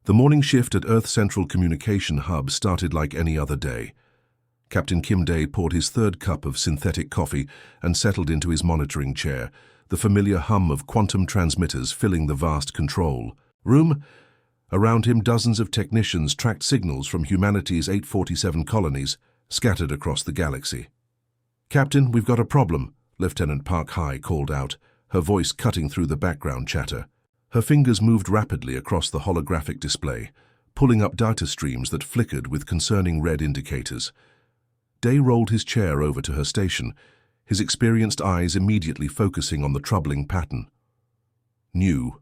The morning shift at Earth Central Communication Hub started like any other day. Captain Kim Day poured his third cup of synthetic coffee and settled into his monitoring chair, the familiar hum of quantum transmitters filling the vast control room. Around him, dozens of technicians tracked signals from humanity's 847 colonies scattered across the galaxy. "Captain, we've got a problem," Lieutenant Park High called out, her voice cutting through the background chatter. Her fingers moved rapidly across the holographic display, pulling up data streams that flickered with concerning red indicators. Day rolled his chair over to her station, his experienced eyes immediately focusing on the troubling pattern. New.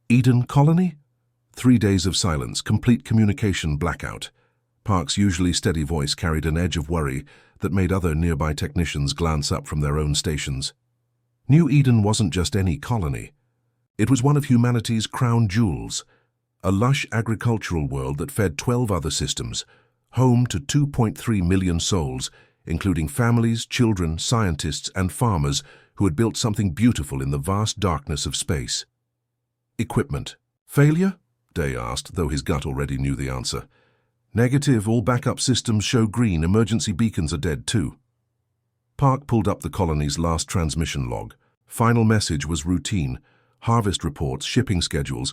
Eden Colony? 3 days of silence, complete communication blackout. Park's usually steady voice carried an edge of worry that made other nearby technicians glance up from their own stations. New Eden wasn't just any colony. It was one of humanity's crown jewels, a lush agricultural world that fed 12 other systems, home to 2.3 million souls, including families, children, scientists, and farmers who had built something beautiful in the vast darkness of space. Equipment. Failure? Day asked, though his gut already knew the answer. Negative, all backup systems show green, emergency beacons are dead too. Park pulled up the colony's last transmission log. Final message was routine: harvest reports, shipping schedules,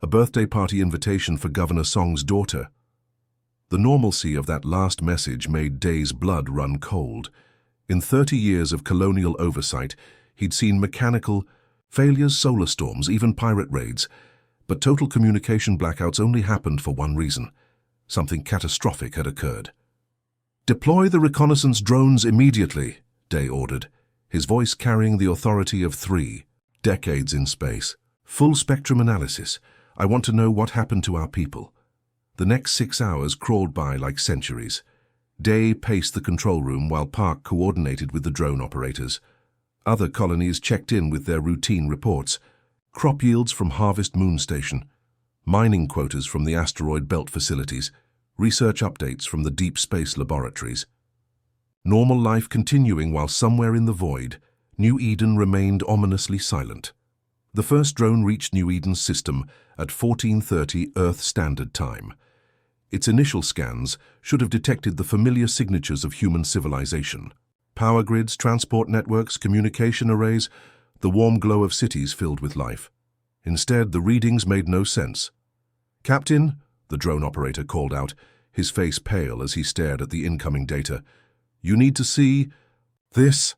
a birthday party invitation for Governor Song's daughter. The normalcy of that last message made Day's blood run cold. In 30 years of colonial oversight, he'd seen mechanical failures, solar storms, even pirate raids, but total communication blackouts only happened for one reason: something catastrophic had occurred. "Deploy the reconnaissance drones immediately," Day ordered, his voice carrying the authority of 3 decades in space. "Full spectrum analysis. I want to know what happened to our people." The next 6 hours crawled by like centuries. Day paced the control room while Park coordinated with the drone operators. Other colonies checked in with their routine reports: crop yields from Harvest Moon Station, mining quotas from the asteroid belt facilities, research updates from the deep space laboratories. Normal life continuing while somewhere in the void, New Eden remained ominously silent. The first drone reached New Eden's system at 14:30 Earth Standard Time. Its initial scans should have detected the familiar signatures of human civilization: power grids, transport networks, communication arrays, the warm glow of cities filled with life. Instead, the readings made no sense. "Captain," the drone operator called out, his face pale as he stared at the incoming data, "you need to see this."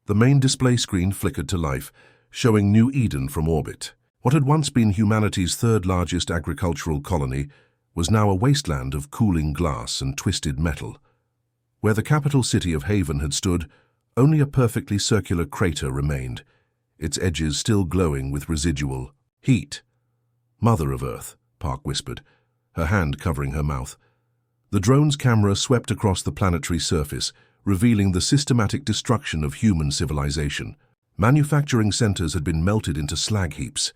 The main display screen flickered to life, showing New Eden from orbit. What had once been humanity's third-largest agricultural colony was now a wasteland of cooling glass and twisted metal. Where the capital city of Haven had stood, only a perfectly circular crater remained, its edges still glowing with residual heat. "Mother of Earth," Park whispered, her hand covering her mouth. The drone's camera swept across the planetary surface, revealing the systematic destruction of human civilization. Manufacturing centers had been melted into slag heaps.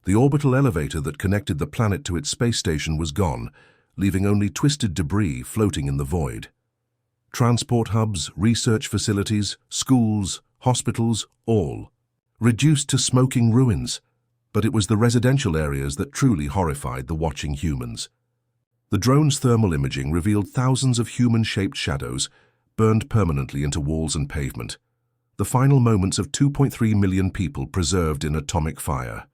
The orbital elevator that connected the planet to its space station was gone, leaving only twisted debris floating in the void. Transport hubs, research facilities, schools, hospitals, all reduced to smoking ruins. But it was the residential areas that truly horrified the watching humans. The drone's thermal imaging revealed thousands of human-shaped shadows burned permanently into walls and pavement, the final moments of 2.3 million people preserved in atomic fire.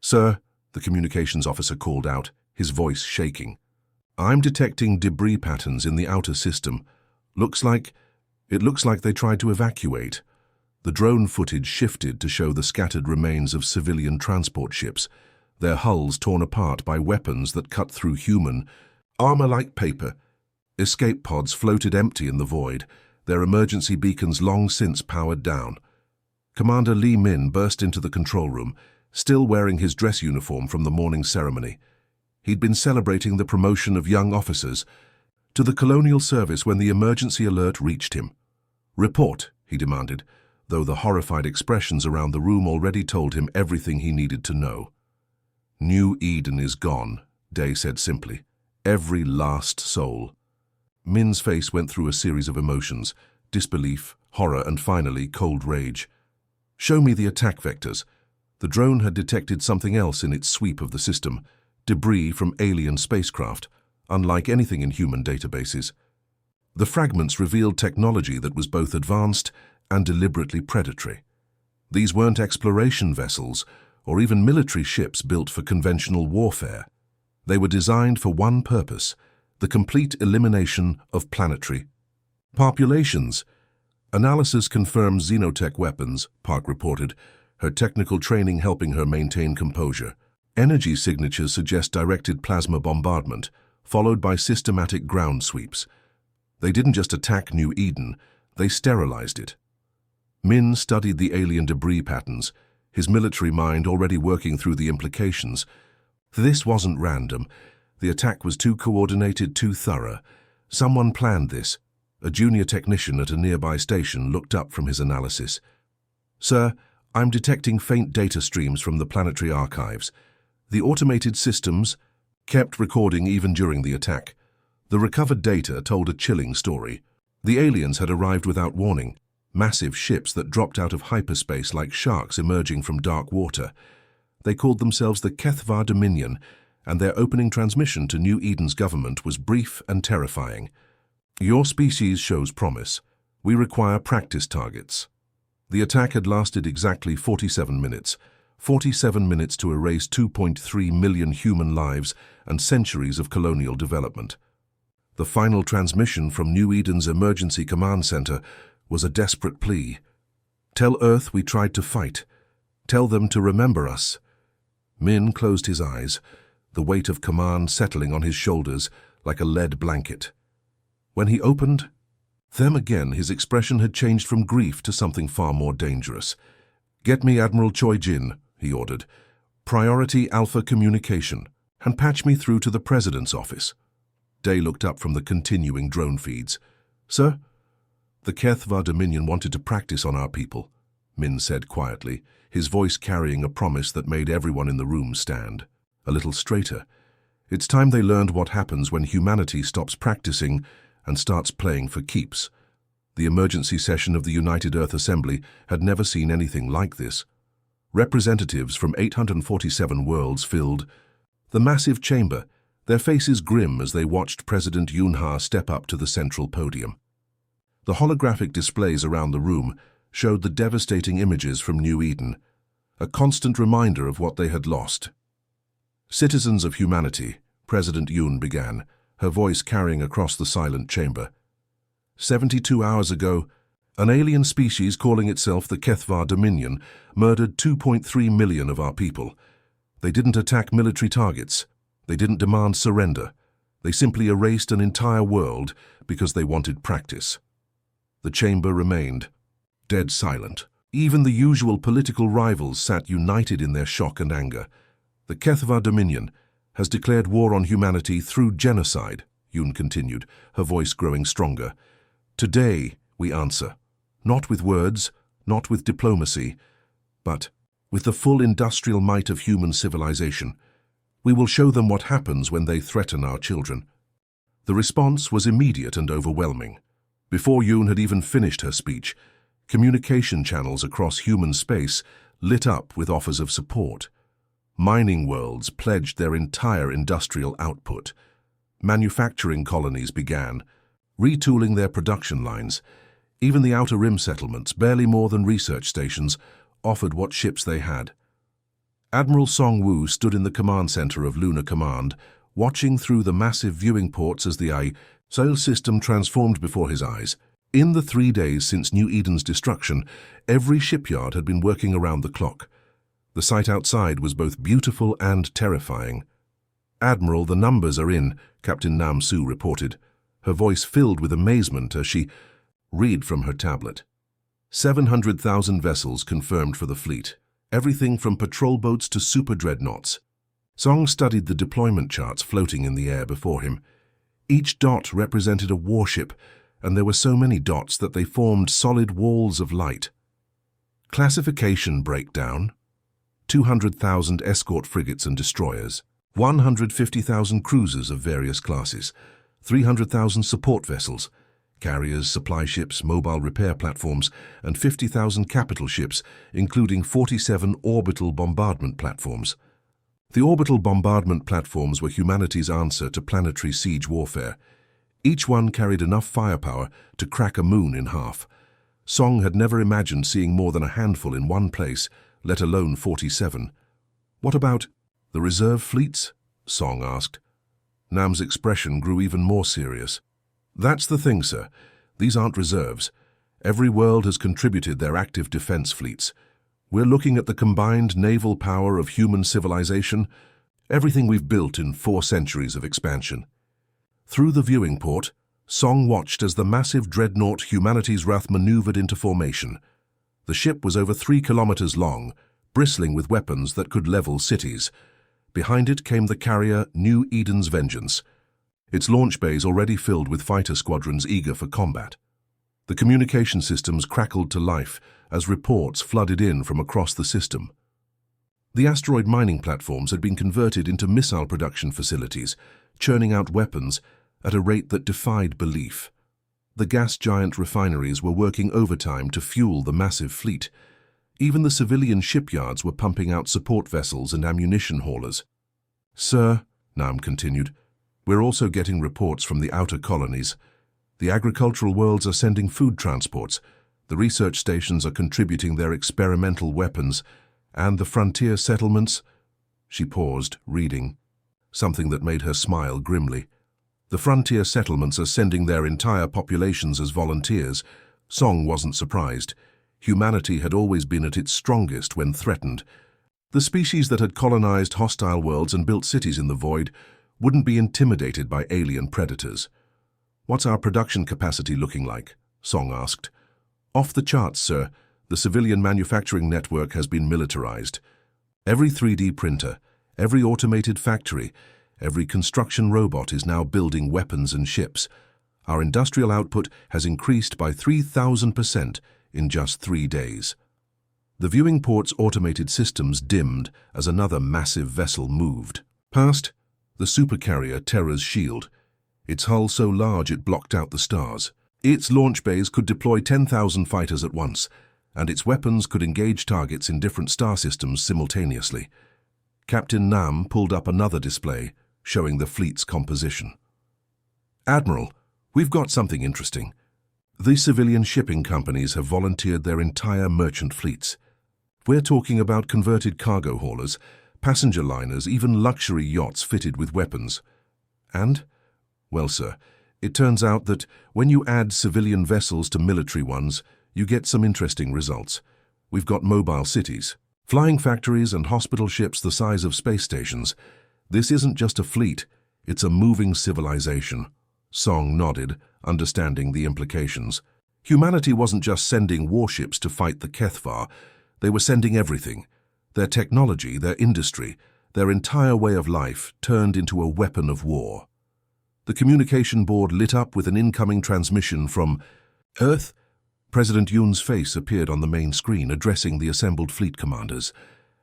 "Sir," the communications officer called out, his voice shaking, "I'm detecting debris patterns in the outer system. It looks like they tried to evacuate." The drone footage shifted to show the scattered remains of civilian transport ships, their hulls torn apart by weapons that cut through human armor like paper. Escape pods floated empty in the void, their emergency beacons long since powered down. Commander Lee Min burst into the control room, still wearing his dress uniform from the morning ceremony. He'd been celebrating the promotion of young officers to the colonial service when the emergency alert reached him. "Report," he demanded, though the horrified expressions around the room already told him everything he needed to know. "New Eden is gone," Day said simply. "Every last soul." Min's face went through a series of emotions: disbelief, horror, and finally cold rage. "Show me the attack vectors." The drone had detected something else in its sweep of the system: debris from alien spacecraft, unlike anything in human databases. The fragments revealed technology that was both advanced and deliberately predatory. These weren't exploration vessels or even military ships built for conventional warfare. They were designed for one purpose: the complete elimination of planetary populations. Analysis confirms xenotech weapons, Park reported, her technical training helping her maintain composure. Energy signatures suggest directed plasma bombardment, followed by systematic ground sweeps. They didn't just attack New Eden, they sterilized it. Min studied the alien debris patterns, his military mind already working through the implications. This wasn't random. The attack was too coordinated, too thorough. Someone planned this. A junior technician at a nearby station looked up from his analysis. "Sir, I'm detecting faint data streams from the planetary archives. The automated systems kept recording even during the attack. The recovered data told a chilling story. The aliens had arrived without warning, massive ships that dropped out of hyperspace like sharks emerging from dark water. They called themselves the HFY Dominion, and their opening transmission to New Eden's government was brief and terrifying. 'Your species shows promise. We require practice targets.' The attack had lasted exactly 47 minutes. 47 minutes to erase 2.3 million human lives and centuries of colonial development. The final transmission from New Eden's emergency command center was a desperate plea. 'Tell Earth we tried to fight. Tell them to remember us.' Min closed his eyes, the weight of command settling on his shoulders like a lead blanket. When he opened them again, his expression had changed from grief to something far more dangerous. 'Get me Admiral Choi Jin,' he ordered. 'Priority Alpha communication, and patch me through to the President's office.' Day looked up from the continuing drone feeds. 'Sir?' 'The HFY Dominion wanted to practice on our people,' Min said quietly, his voice carrying a promise that made everyone in the room stand a little straighter. 'It's time they learned what happens when humanity stops practicing and starts playing for keeps.' The emergency session of the United Earth Assembly had never seen anything like this. Representatives from 847 worlds filled the massive chamber, their faces grim as they watched President Yoon-ha step up to the central podium. The holographic displays around the room showed the devastating images from New Eden, a constant reminder of what they had lost. "Citizens of humanity," President Yoon began, her voice carrying across the silent chamber. 72 hours ago, an alien species calling itself the HFY Dominion murdered 2.3 million of our people. They didn't attack military targets. They didn't demand surrender. They simply erased an entire world because they wanted practice. The chamber remained dead silent. Even the usual political rivals sat united in their shock and anger. "The HFY Dominion has declared war on humanity through genocide," Yoon continued, her voice growing stronger. "Today, we answer, not with words, not with diplomacy, but with the full industrial might of human civilization. We will show them what happens when they threaten our children." The response was immediate and overwhelming. Before Yoon had even finished her speech, communication channels across human space lit up with offers of support. Mining worlds pledged their entire industrial output. Manufacturing colonies began, retooling their production lines. Even the Outer Rim settlements, barely more than research stations, offered what ships they had. Admiral Song-woo stood in the command center of Lunar Command, watching through the massive viewing ports as the solar system transformed before his eyes. In the 3 days since New Eden's destruction, every shipyard had been working around the clock. The sight outside was both beautiful and terrifying. "Admiral, the numbers are in," Captain Nam-soo reported, her voice filled with amazement as she read from her tablet. 700,000 vessels confirmed for the fleet, everything from patrol boats to super dreadnoughts. Song studied the deployment charts floating in the air before him. Each dot represented a warship, and there were so many dots that they formed solid walls of light. Classification breakdown: 200,000 escort frigates and destroyers, 150,000 cruisers of various classes, 300,000 support vessels, carriers, supply ships, mobile repair platforms, and 50,000 capital ships, including 47 orbital bombardment platforms. The orbital bombardment platforms were humanity's answer to planetary siege warfare. Each one carried enough firepower to crack a moon in half. Song had never imagined seeing more than a handful in one place, let alone 47. "What about the reserve fleets?" Song asked. Nam's expression grew even more serious. "That's the thing, sir. These aren't reserves. Every world has contributed their active defense fleets. We're looking at the combined naval power of human civilization, everything we've built in 4 centuries of expansion." Through the viewing port, Song watched as the massive dreadnought Humanity's Wrath maneuvered into formation. The ship was over 3 kilometers long, bristling with weapons that could level cities. Behind it came the carrier New Eden's Vengeance, its launch bays already filled with fighter squadrons eager for combat. The communication systems crackled to life as reports flooded in from across the system. The asteroid mining platforms had been converted into missile production facilities, churning out weapons at a rate that defied belief. The gas giant refineries were working overtime to fuel the massive fleet. Even the civilian shipyards were pumping out support vessels and ammunition haulers. "Sir," Nam continued, "we're also getting reports from the outer colonies. The agricultural worlds are sending food transports, the research stations are contributing their experimental weapons, and the frontier settlements—" She paused, reading, something that made her smile grimly. "The frontier settlements are sending their entire populations as volunteers." Song wasn't surprised. Humanity had always been at its strongest when threatened. The species that had colonized hostile worlds and built cities in the void wouldn't be intimidated by alien predators. "What's our production capacity looking like?" Song asked. "Off the charts, sir. The civilian manufacturing network has been militarized. Every 3D printer, every automated factory, every construction robot is now building weapons and ships. Our industrial output has increased by 3,000% in just 3 days." The viewing port's automated systems dimmed as another massive vessel moved. Past the supercarrier Terra's shield, its hull so large it blocked out the stars. Its launch bays could deploy 10,000 fighters at once, and its weapons could engage targets in different star systems simultaneously. Captain Nam pulled up another display, showing the fleet's composition. "Admiral, we've got something interesting. The civilian shipping companies have volunteered their entire merchant fleets. We're talking about converted cargo haulers, passenger liners, even luxury yachts fitted with weapons. And, well, sir, it turns out that when you add civilian vessels to military ones, you get some interesting results. We've got mobile cities, flying factories and hospital ships the size of space stations. This isn't just a fleet, it's a moving civilization." Song nodded, understanding the implications. Humanity wasn't just sending warships to fight the Kethvar, they were sending everything. Their technology, their industry, their entire way of life turned into a weapon of war. The communication board lit up with an incoming transmission from Earth. President Yoon's face appeared on the main screen, addressing the assembled fleet commanders.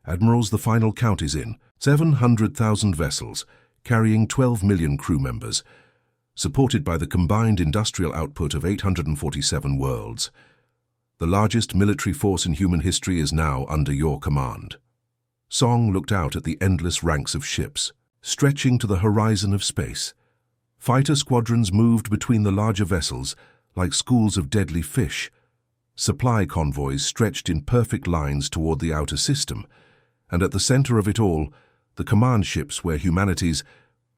"Admirals, the final count is in. 700,000 vessels, carrying 12 million crew members, supported by the combined industrial output of 847 worlds. The largest military force in human history is now under your command." Song looked out at the endless ranks of ships, stretching to the horizon of space. Fighter squadrons moved between the larger vessels like schools of deadly fish. Supply convoys stretched in perfect lines toward the outer system, and at the center of it all, the command ships where humanity's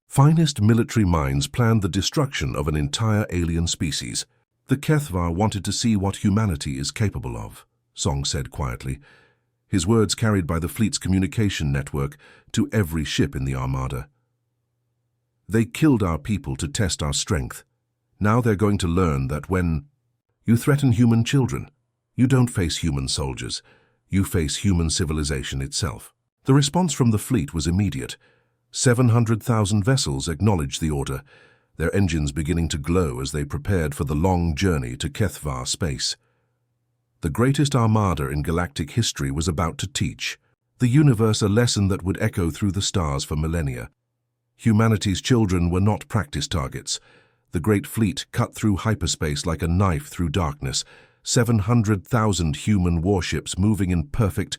finest military minds planned the destruction of an entire alien species. "The Kethvar wanted to see what humanity is capable of," Song said quietly, his words carried by the fleet's communication network to every ship in the armada. "They killed our people to test our strength. Now they're going to learn that when you threaten human children, you don't face human soldiers, you face human civilization itself." The response from the fleet was immediate. 700,000 vessels acknowledged the order, their engines beginning to glow as they prepared for the long journey to Kethvar space. The greatest armada in galactic history was about to teach the universe a lesson that would echo through the stars for millennia. Humanity's children were not practice targets. The great fleet cut through hyperspace like a knife through darkness, 700,000 human warships moving in perfect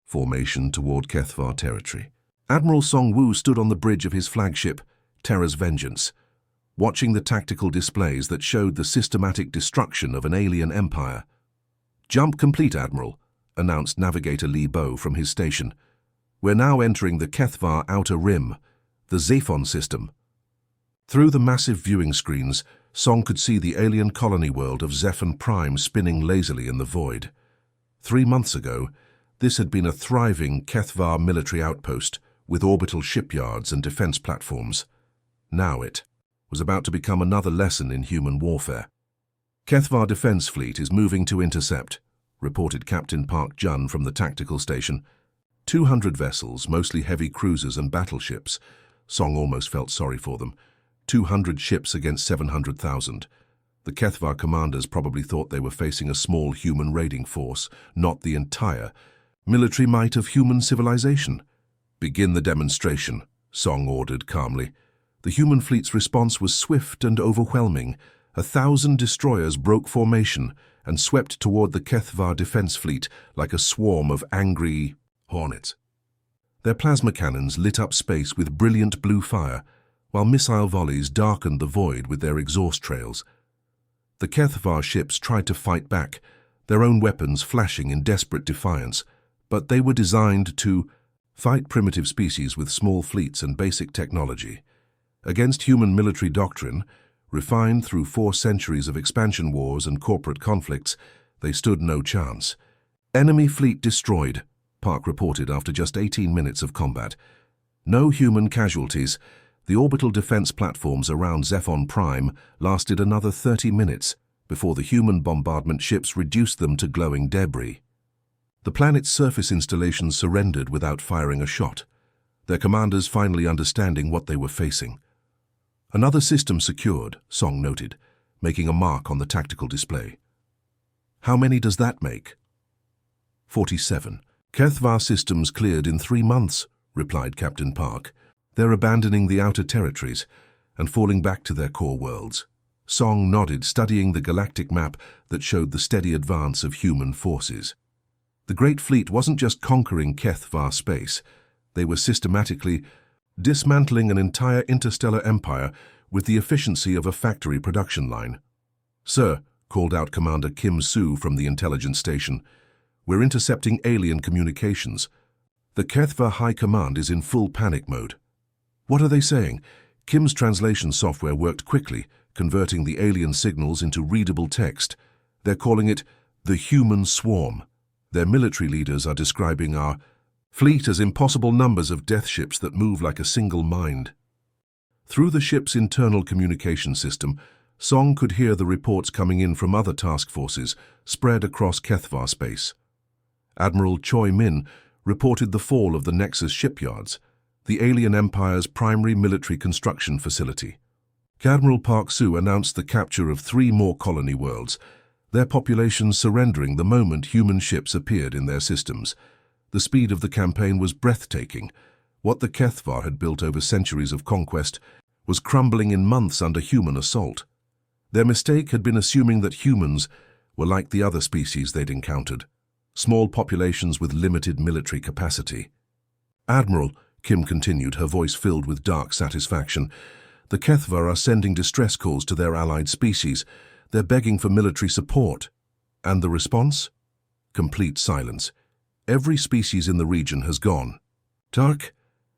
formation toward Kethvar territory. Admiral Song Woo stood on the bridge of his flagship, Terra's Vengeance, watching the tactical displays that showed the systematic destruction of an alien empire. "Jump complete, Admiral," announced Navigator Li Bo from his station. "We're now entering the Kethvar Outer Rim, the Zephon system." Through the massive viewing screens, Song could see the alien colony world of Zephon Prime spinning lazily in the void. 3 months ago, this had been a thriving Kethvar military outpost with orbital shipyards and defense platforms. Now it was about to become another lesson in human warfare. "Kethvar Defense Fleet is moving to intercept," reported Captain Park Jun from the tactical station. 200 vessels, mostly heavy cruisers and battleships. Song almost felt sorry for them. 200 ships against 700,000. The Kethvar commanders probably thought they were facing a small human raiding force, not the entire military might of human civilization. "Begin the demonstration," Song ordered calmly. The human fleet's response was swift and overwhelming. 1,000 destroyers broke formation and swept toward the Kethvar defense fleet like a swarm of angry hornets. Their plasma cannons lit up space with brilliant blue fire, while missile volleys darkened the void with their exhaust trails. The Kethvar ships tried to fight back, their own weapons flashing in desperate defiance, but they were designed to fight primitive species with small fleets and basic technology. Against human military doctrine, refined through 4 centuries of expansion wars and corporate conflicts, they stood no chance. "Enemy fleet destroyed," Park reported after just 18 minutes of combat. "No human casualties. The orbital defense platforms around Zephon Prime lasted another 30 minutes before the human bombardment ships reduced them to glowing debris." The planet's surface installations surrendered without firing a shot, their commanders finally understanding what they were facing. "Another system secured," Song noted, making a mark on the tactical display. "How many does that make?" 47. "Kethvar systems cleared in 3 months, replied Captain Park. "They're abandoning the outer territories and falling back to their core worlds." Song nodded, studying the galactic map that showed the steady advance of human forces. The Great Fleet wasn't just conquering Kethvar space. They were systematically dismantling an entire interstellar empire with the efficiency of a factory production line. "Sir," called out Commander Kim Soo from the intelligence station, "we're intercepting alien communications. The Kethvar High Command is in full panic mode." "What are they saying?" Kim's translation software worked quickly, converting the alien signals into readable text. "They're calling it the human swarm. Their military leaders are describing our fleet as impossible numbers of death ships that move like a single mind." Through the ship's internal communication system, Song could hear the reports coming in from other task forces spread across Kethvar space. Admiral Choi Min reported the fall of the Nexus shipyards, the alien empire's primary military construction facility. Admiral Park Soo announced the capture of 3 more colony worlds, their populations surrendering the moment human ships appeared in their systems. The speed of the campaign was breathtaking. What the Kethvar had built over centuries of conquest was crumbling in months under human assault. Their mistake had been assuming that humans were like the other species they'd encountered, small populations with limited military capacity. "Admiral," Kim continued, her voice filled with dark satisfaction, "the Kethvar are sending distress calls to their allied species. They're begging for military support." "And the response?" Complete silence. Every species in the region has gone. "Dark?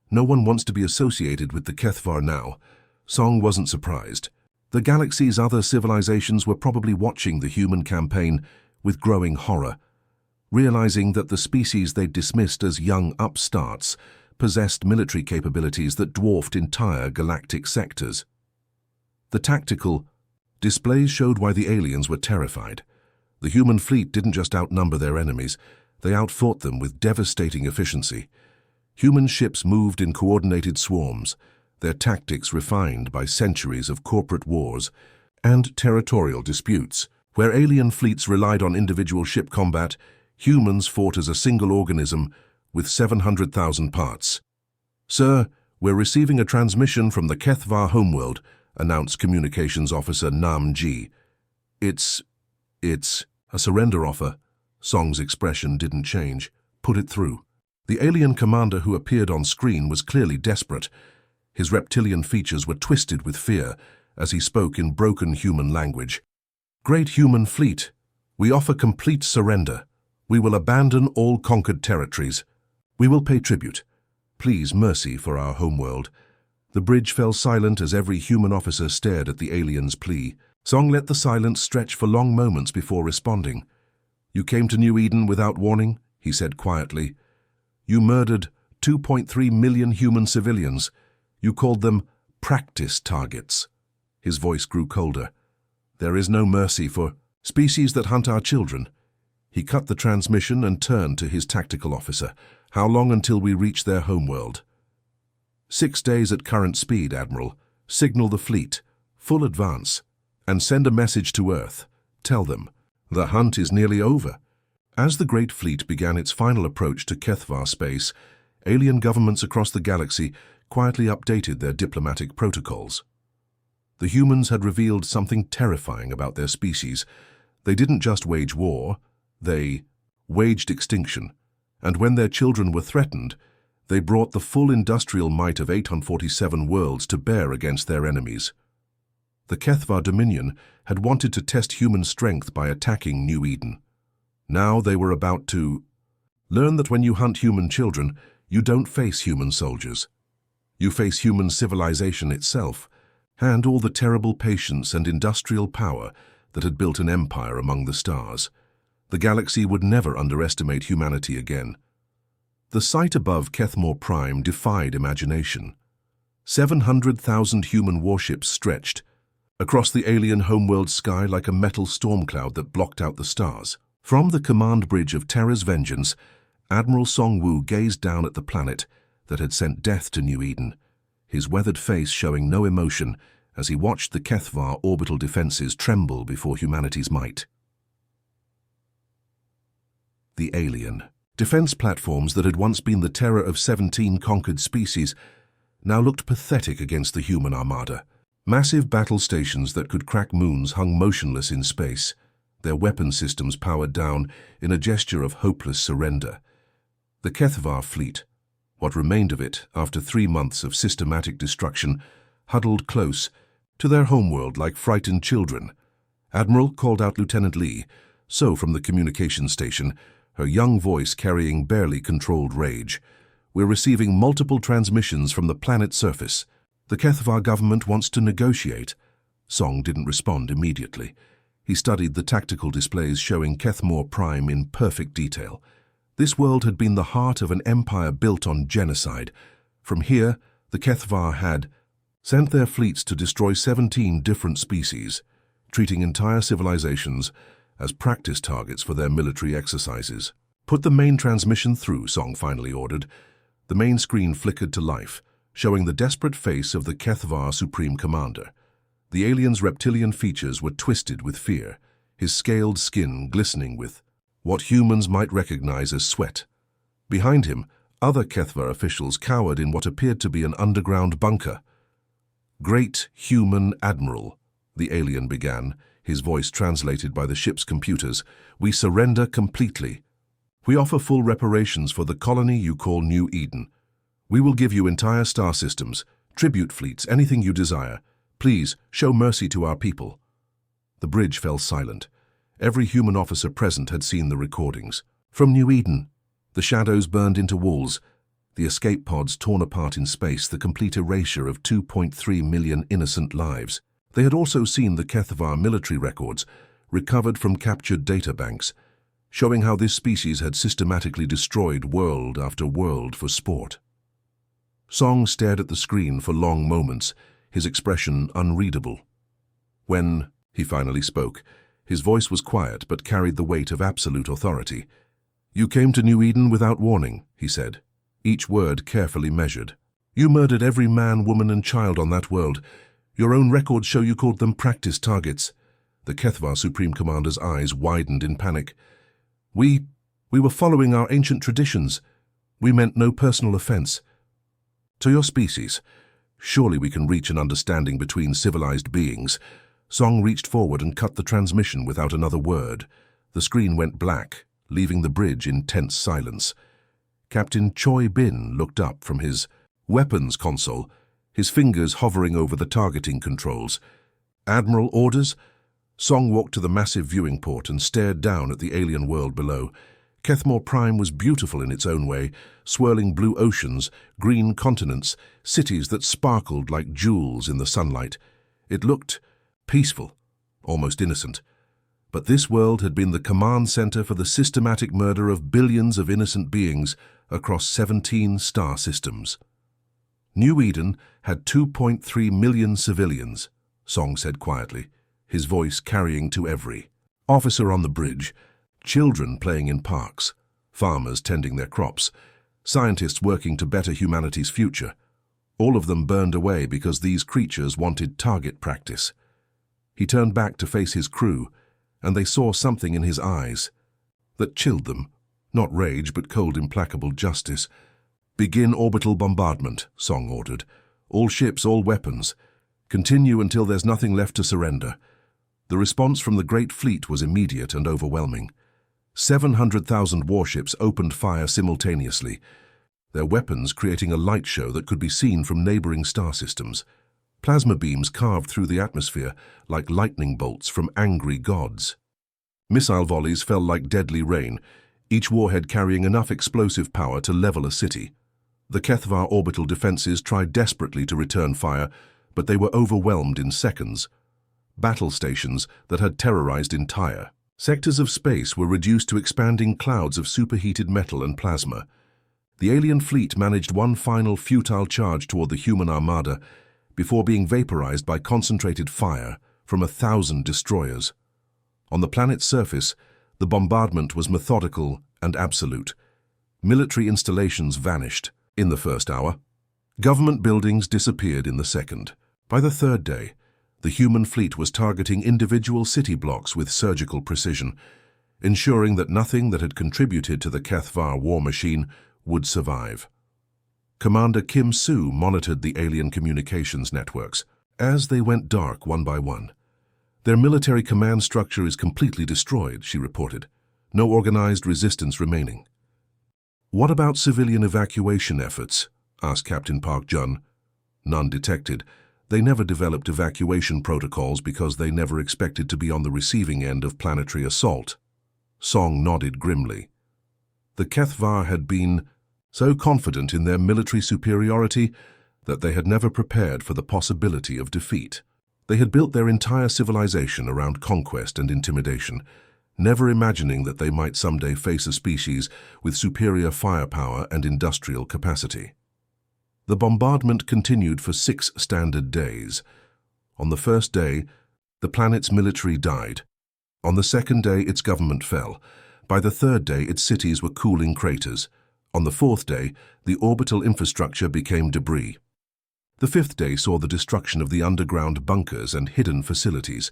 No one wants to be associated with the Kethvar now." Song wasn't surprised. The galaxy's other civilizations were probably watching the human campaign with growing horror, realizing that the species they'd dismissed as young upstarts possessed military capabilities that dwarfed entire galactic sectors. The tactical displays showed why the aliens were terrified. The human fleet didn't just outnumber their enemies, they outfought them with devastating efficiency. Human ships moved in coordinated swarms, their tactics refined by centuries of corporate wars and territorial disputes. Where alien fleets relied on individual ship combat, humans fought as a single organism with 700,000 parts. "Sir, we're receiving a transmission from the Kethvar homeworld," announced Communications Officer Nam Ji. It's a surrender offer." Song's expression didn't change. "Put it through." The alien commander who appeared on screen was clearly desperate. His reptilian features were twisted with fear as he spoke in broken human language. "Great human fleet, we offer complete surrender. We will abandon all conquered territories. We will pay tribute. Please mercy for our homeworld." The bridge fell silent as every human officer stared at the alien's plea. Song let the silence stretch for long moments before responding. "You came to New Eden without warning," he said quietly. "You murdered 2.3 million human civilians. You called them practice targets." His voice grew colder. "There is no mercy for species that hunt our children." He cut the transmission and turned to his tactical officer. "How long until we reach their homeworld?" 6 days at current speed, Admiral. Signal the fleet. Full advance. And send a message to Earth. Tell them, the hunt is nearly over. As the Great Fleet began its final approach to Kethvar space, alien governments across the galaxy quietly updated their diplomatic protocols. The humans had revealed something terrifying about their species. They didn't just wage war, they waged extinction. And when their children were threatened, they brought the full industrial might of 847 worlds to bear against their enemies. The Kethvar Dominion had wanted to test human strength by attacking New Eden. Now they were about to learn that when you hunt human children, you don't face human soldiers. You face human civilization itself, and all the terrible patience and industrial power that had built an empire among the stars. The galaxy would never underestimate humanity again. The sight above Kethmore Prime defied imagination. 700,000 human warships stretched across the alien homeworld sky like a metal storm cloud that blocked out the stars. From the command bridge of Terra's Vengeance, Admiral Song-Woo gazed down at the planet that had sent death to New Eden, his weathered face showing no emotion as he watched the Kethvar orbital defenses tremble before humanity's might. The alien. Defense platforms that had once been the terror of 17 conquered species now looked pathetic against the human armada. Massive battle stations that could crack moons hung motionless in space, their weapon systems powered down in a gesture of hopeless surrender. The Kethvar fleet, what remained of it after 3 months of systematic destruction, huddled close to their homeworld like frightened children. Admiral called out Lieutenant Lee, so from the communication station, her young voice carrying barely controlled rage. "We're receiving multiple transmissions from the planet's surface. The Kethvar government wants to negotiate." Song didn't respond immediately. He studied the tactical displays showing Kethmore Prime in perfect detail. This world had been the heart of an empire built on genocide. From here, the Kethvar had sent their fleets to destroy 17 different species, treating entire civilizations as practice targets for their military exercises. "Put the main transmission through," Song finally ordered. The main screen flickered to life, showing the desperate face of the Kethvar Supreme Commander. The alien's reptilian features were twisted with fear, his scaled skin glistening with what humans might recognize as sweat. Behind him, other Kethvar officials cowered in what appeared to be an underground bunker. "Great Human Admiral," the alien began, his voice translated by the ship's computers, "we surrender completely. We offer full reparations for the colony you call New Eden. We will give you entire star systems, tribute fleets, anything you desire. Please, show mercy to our people." The bridge fell silent. Every human officer present had seen the recordings. From New Eden, the shadows burned into walls, the escape pods torn apart in space, the complete erasure of 2.3 million innocent lives. They had also seen the Kethvar military records, recovered from captured databanks, showing how this species had systematically destroyed world after world for sport. Song stared at the screen for long moments, his expression unreadable. When he finally spoke, his voice was quiet but carried the weight of absolute authority. "You came to New Eden without warning," he said, each word carefully measured. "You murdered every man, woman and child on that world. Your own records show you called them practice targets." The Kethvar Supreme Commander's eyes widened in panic. We were following our ancient traditions. We meant no personal offense. To your species, surely we can reach an understanding between civilized beings." Song reached forward and cut the transmission without another word. The screen went black, leaving the bridge in tense silence. Captain Choi Bin looked up from his weapons console, his fingers hovering over the targeting controls. "Admiral, orders?" Song walked to the massive viewing port and stared down at the alien world below. Kethmore Prime was beautiful in its own way, swirling blue oceans, green continents, cities that sparkled like jewels in the sunlight. It looked peaceful, almost innocent. But this world had been the command center for the systematic murder of billions of innocent beings across 17 star systems. New Eden had 2.3 million civilians, Song said quietly, his voice carrying to every officer on the bridge, children playing in parks, farmers tending their crops, scientists working to better humanity's future. All of them burned away because these creatures wanted target practice. He turned back to face his crew, and they saw something in his eyes that chilled them, not rage but cold, implacable justice. "Begin orbital bombardment," Song ordered. "All ships, all weapons. Continue until there's nothing left to surrender." The response from the Great Fleet was immediate and overwhelming. 700,000 warships opened fire simultaneously, their weapons creating a light show that could be seen from neighboring star systems. Plasma beams carved through the atmosphere like lightning bolts from angry gods. Missile volleys fell like deadly rain, each warhead carrying enough explosive power to level a city. The Kethvar orbital defenses tried desperately to return fire, but they were overwhelmed in seconds. Battle stations that had terrorized entire sectors of space were reduced to expanding clouds of superheated metal and plasma. The alien fleet managed one final futile charge toward the human armada before being vaporized by concentrated fire from 1,000 destroyers. On the planet's surface, the bombardment was methodical and absolute. Military installations vanished in the first hour. Government buildings disappeared in the second. By the third day, the human fleet was targeting individual city blocks with surgical precision, ensuring that nothing that had contributed to the Kethvar war machine would survive. Commander Kim Soo monitored the alien communications networks as they went dark one by one. "Their military command structure is completely destroyed," she reported. "No organized resistance remaining." "What about civilian evacuation efforts?" asked Captain Park Jun. "None detected. They never developed evacuation protocols because they never expected to be on the receiving end of planetary assault." Song nodded grimly. The Kethvar had been so confident in their military superiority that they had never prepared for the possibility of defeat. They had built their entire civilization around conquest and intimidation, never imagining that they might someday face a species with superior firepower and industrial capacity. The bombardment continued for 6 standard days. On the first day, the planet's military died. On the second day, its government fell. By the third day, its cities were cooling craters. On the fourth day, the orbital infrastructure became debris. The fifth day saw the destruction of the underground bunkers and hidden facilities.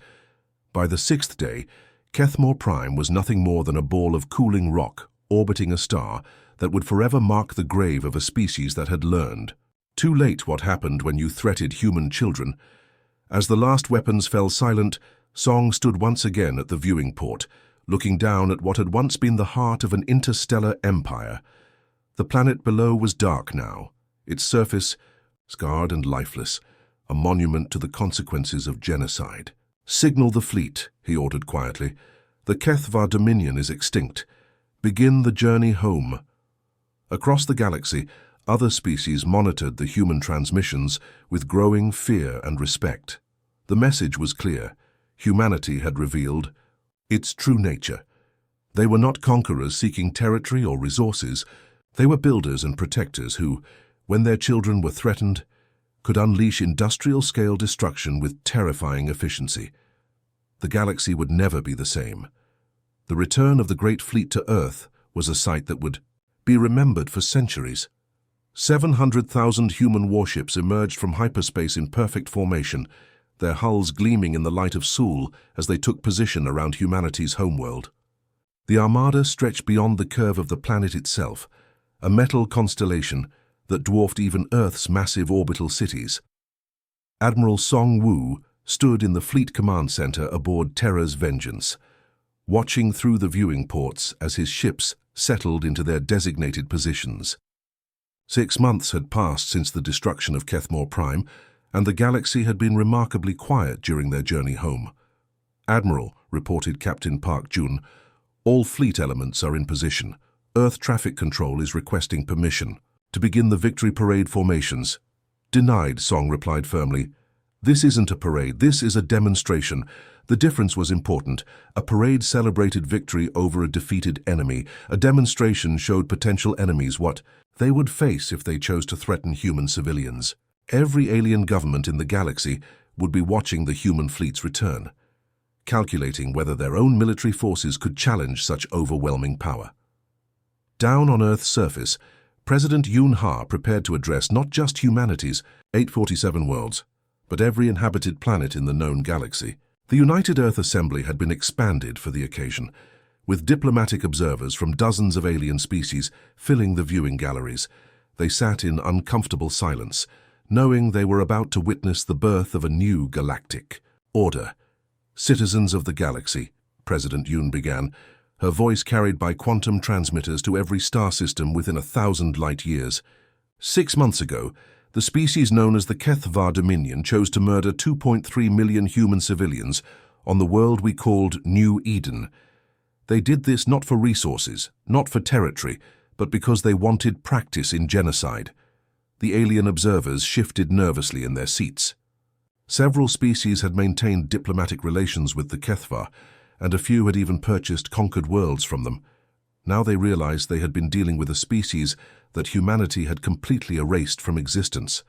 By the sixth day, Kethmore Prime was nothing more than a ball of cooling rock orbiting a star that would forever mark the grave of a species that had learned. Too late what happened when you threatened human children. As the last weapons fell silent, Song stood once again at the viewing port, looking down at what had once been the heart of an interstellar empire. The planet below was dark now, its surface scarred and lifeless, a monument to the consequences of genocide. "Signal the fleet," he ordered quietly. "The Kethvar Dominion is extinct. Begin the journey home." Across the galaxy, other species monitored the human transmissions with growing fear and respect. The message was clear. Humanity had revealed its true nature. They were not conquerors seeking territory or resources. They were builders and protectors who, when their children were threatened, could unleash industrial-scale destruction with terrifying efficiency. The galaxy would never be the same. The return of the Great Fleet to Earth was a sight that would be remembered for centuries. 700,000 human warships emerged from hyperspace in perfect formation, their hulls gleaming in the light of Sol as they took position around humanity's homeworld. The armada stretched beyond the curve of the planet itself, a metal constellation that dwarfed even Earth's massive orbital cities. Admiral Song Woo stood in the Fleet Command Center aboard Terra's Vengeance, watching through the viewing ports as his ships settled into their designated positions. 6 months had passed since the destruction of Kethmore Prime, and the galaxy had been remarkably quiet during their journey home. "Admiral," reported Captain Park Jun, "all fleet elements are in position. Earth traffic control is requesting permission to begin the victory parade formations." "Denied," Song replied firmly. "This isn't a parade, this is a demonstration." The difference was important. A parade celebrated victory over a defeated enemy. A demonstration showed potential enemies what they would face if they chose to threaten human civilians. Every alien government in the galaxy would be watching the human fleet's return, calculating whether their own military forces could challenge such overwhelming power. Down on Earth's surface, President Yoon Ha prepared to address not just humanity's 847 worlds, but every inhabited planet in the known galaxy. The United Earth Assembly had been expanded for the occasion, with diplomatic observers from dozens of alien species filling the viewing galleries. They sat in uncomfortable silence, knowing they were about to witness the birth of a new galactic order. "Citizens of the galaxy," President Yoon began, her voice carried by quantum transmitters to every star system within 1,000 light years. 6 months ago, the species known as the Kethvar Dominion chose to murder 2.3 million human civilians on the world we called New Eden. They did this not for resources, not for territory, but because they wanted practice in genocide. The alien observers shifted nervously in their seats. Several species had maintained diplomatic relations with the Kethvar, and a few had even purchased conquered worlds from them. Now they realized they had been dealing with a species that humanity had completely erased from existence.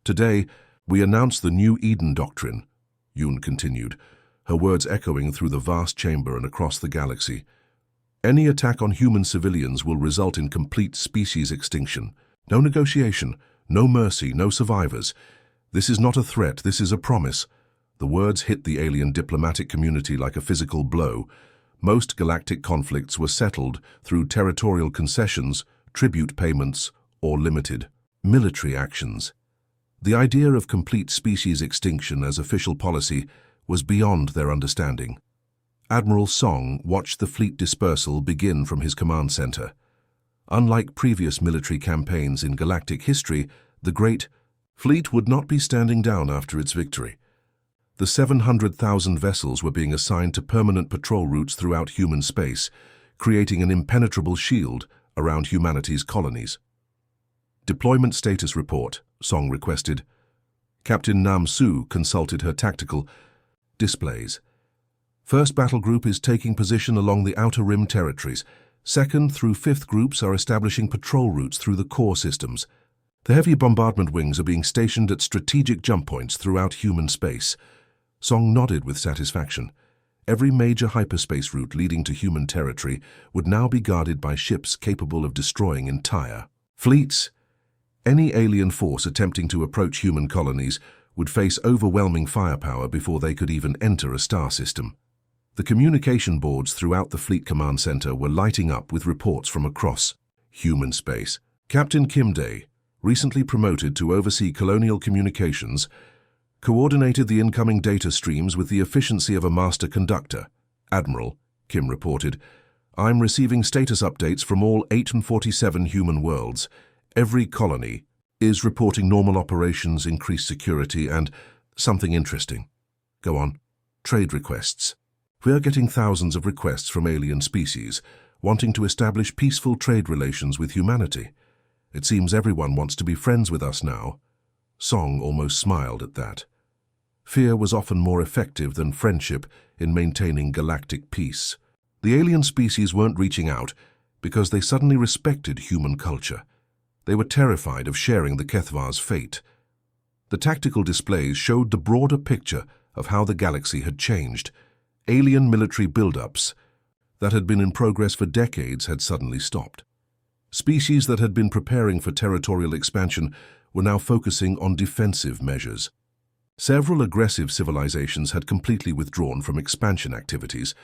"Today, we announce the New Eden Doctrine," Yoon continued, her words echoing through the vast chamber and across the galaxy. "Any attack on human civilians will result in complete species extinction. No negotiation, no mercy, no survivors. This is not a threat, this is a promise." The words hit the alien diplomatic community like a physical blow. Most galactic conflicts were settled through territorial concessions, tribute payments, or limited military actions. The idea of complete species extinction as official policy was beyond their understanding. Admiral Song watched the fleet dispersal begin from his command center. Unlike previous military campaigns in galactic history, the Great Fleet would not be standing down after its victory. The 700,000 vessels were being assigned to permanent patrol routes throughout human space, creating an impenetrable shield around humanity's colonies. "Deployment status report," Song requested. Captain Nam Su consulted her tactical displays. "First battle group is taking position along the Outer Rim territories. 2nd through 5th groups are establishing patrol routes through the core systems. The heavy bombardment wings are being stationed at strategic jump points throughout human space." Song nodded with satisfaction. Every major hyperspace route leading to human territory would now be guarded by ships capable of destroying entire fleets. Any alien force attempting to approach human colonies would face overwhelming firepower before they could even enter a star system. The communication boards throughout the Fleet Command Center were lighting up with reports from across human space. Captain Kim Dae, recently promoted to oversee colonial communications, coordinated the incoming data streams with the efficiency of a master conductor. "Admiral," Kim reported, "I'm receiving status updates from all 847 human worlds. Every colony is reporting normal operations, increased security, and something interesting." "Go on." "Trade requests. We are getting thousands of requests from alien species, wanting to establish peaceful trade relations with humanity. It seems everyone wants to be friends with us now." Song almost smiled at that. Fear was often more effective than friendship in maintaining galactic peace. The alien species weren't reaching out because they suddenly respected human culture. They were terrified of sharing the Kethvar's fate. The tactical displays showed the broader picture of how the galaxy had changed. Alien military buildups that had been in progress for decades had suddenly stopped. Species that had been preparing for territorial expansion were now focusing on defensive measures. Several aggressive civilizations had completely withdrawn from expansion activities,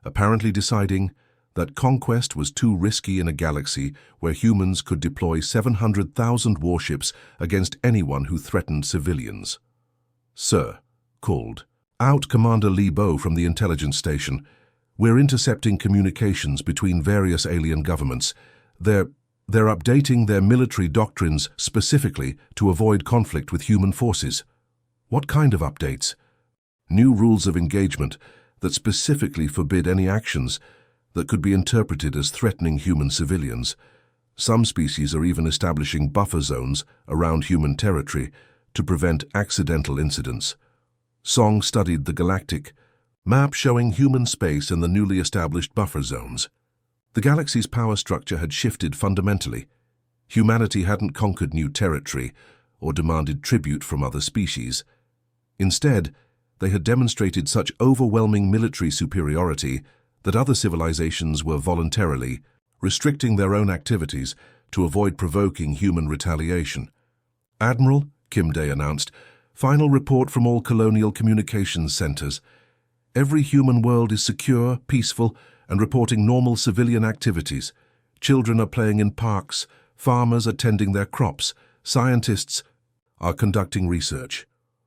apparently deciding that conquest was too risky in a galaxy where humans could deploy 700,000 warships against anyone who threatened civilians. "Sir," called out Commander Li Bo from the intelligence station, We're intercepting communications between various alien governments. They're updating their military doctrines specifically to avoid conflict with human forces. What kind of updates? New rules of engagement that specifically forbid any actions that could be interpreted as threatening human civilians. Some species are even establishing buffer zones around human territory to prevent accidental incidents. Song studied the galactic map showing human space and the newly established buffer zones. The galaxy's power structure had shifted fundamentally. Humanity hadn't conquered new territory or demanded tribute from other species. Instead, they had demonstrated such overwhelming military superiority that other civilizations were voluntarily restricting their own activities to avoid provoking human retaliation. "Admiral," Kim Day announced, "final report from all colonial communications centers. Every human world is secure, peaceful, and reporting normal civilian activities. Children are playing in parks, farmers are tending their crops, scientists are conducting research.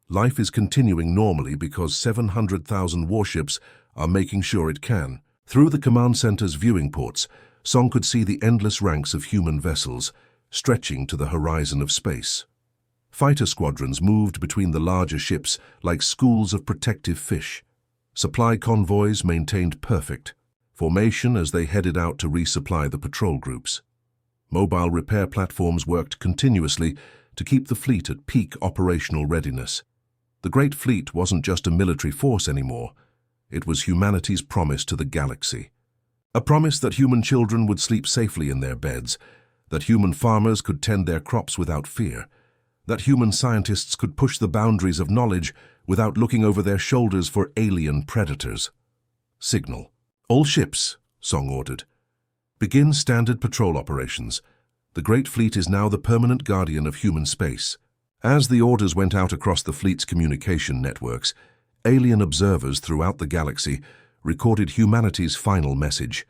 Life is continuing normally because 700,000 warships are making sure it can." Through the command center's viewing ports, Song could see the endless ranks of human vessels stretching to the horizon of space. Fighter squadrons moved between the larger ships like schools of protective fish. Supply convoys maintained perfect formation as they headed out to resupply the patrol groups. Mobile repair platforms worked continuously to keep the fleet at peak operational readiness. The Great Fleet wasn't just a military force anymore. It was humanity's promise to the galaxy. A promise that human children would sleep safely in their beds, that human farmers could tend their crops without fear, that human scientists could push the boundaries of knowledge without looking over their shoulders for alien predators. "Signal. All ships," Song ordered. "Begin standard patrol operations. The Great Fleet is now the permanent guardian of human space." As the orders went out across the fleet's communication networks, alien observers throughout the galaxy recorded humanity's final message.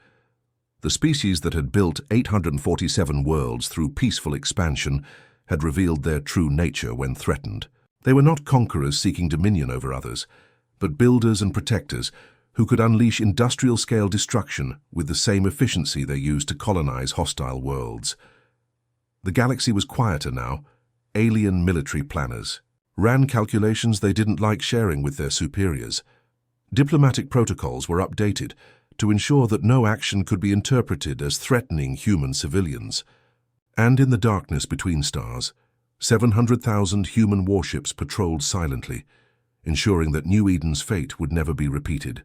The species that had built 847 worlds through peaceful expansion had revealed their true nature when threatened. They were not conquerors seeking dominion over others, but builders and protectors who could unleash industrial-scale destruction with the same efficiency they used to colonize hostile worlds. The galaxy was quieter now. Alien military planners ran calculations they didn't like sharing with their superiors. Diplomatic protocols were updated to ensure that no action could be interpreted as threatening human civilians. And in the darkness between stars, 700,000 human warships patrolled silently, ensuring that New Eden's fate would never be repeated.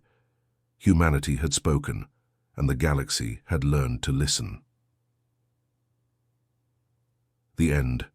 Humanity had spoken, and the galaxy had learned to listen. The end.